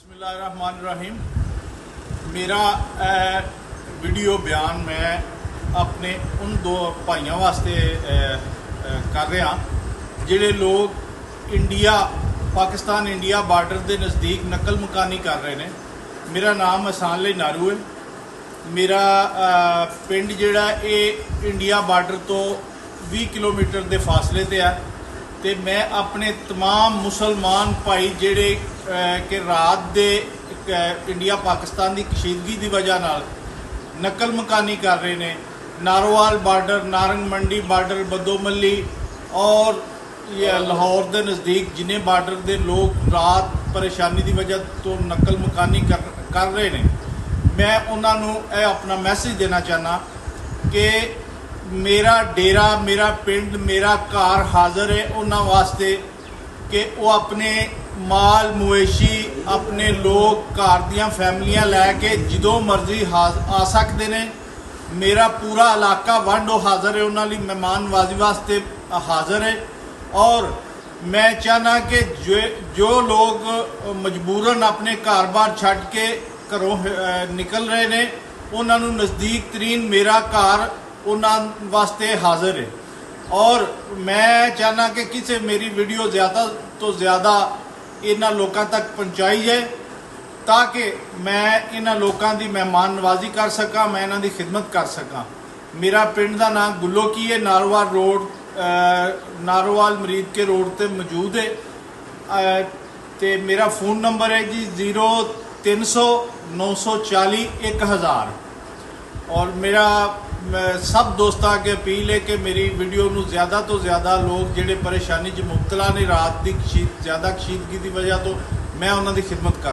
बिस्मिल्लाहिर्रहमानिर्रहीम। मेरा वीडियो बयान मैं अपने उन दो भाइयों वास्ते कर रहा जिहड़े लोग पाकिस्तान इंडिया बार्डर के नज़दीक नकल मकानी कर रहे हैं। मेरा नाम हसान अली नारू है। मेरा पिंड जिहड़ा ये इंडिया बार्डर तो 20 किलोमीटर के फासले ते है ते मैं अपने तमाम मुसलमान भाई जिहड़े कि रात दे इंडिया पाकिस्तान की कशीदगी की वजह नाल नकल मकानी कर रहे हैं। नारोवाल बार्डर, नारंग मंडी बार्डर, बदोमली और लाहौर के नज़दीक जिन्हें बार्डर के लोग रात परेशानी की वजह तो नकल मकानी कर रहे हैं, मैं उन्होंने अपना मैसेज देना चाहना कि मेरा डेरा, मेरा पिंड, मेरा घर हाज़र है उन्होंने वास्ते कि वो अपने माल मवेशी, अपने लोग घर दियां फैमिलियां लैके जो मर्जी आ सकते हैं। मेरा पूरा इलाका वांडो हाज़र है, उन्होंने मेहमान नवाजी वास्ते हाज़र है। और मैं चाहना कि जो लोग मजबूरन अपने घर बार छड्ड के घरों निकल रहे हैं उन्होंने नज़दीक तरीन मेरा घर उन्होंने वास्ते हाज़र है। और मैं चाहना कि किसी मेरी वीडियो ज़्यादा तो ज़्यादा इन्हां लोगों तक पहुँचाई जाए ताकि मैं इन्हां लोगों की मेहमान नवाजी कर सका, मैं इन्हां दी खिदमत कर सका। मेरा पिंड का नाम गुल्लोकी है, नारोवाल रोड, नारोवाल मरीद के रोड पर मौजूद है। तो मेरा फ़ोन नंबर है जी 0300 940 1000। और मेरा सब दोस्तों के अपील है कि मेरी वीडियो को ज़्यादा तो ज़्यादा लोग जिहड़े परेशानी च मुबतला ने रात की ज़्यादा कशीदगी की वजह तो मैं उन्होंने खिदमत कर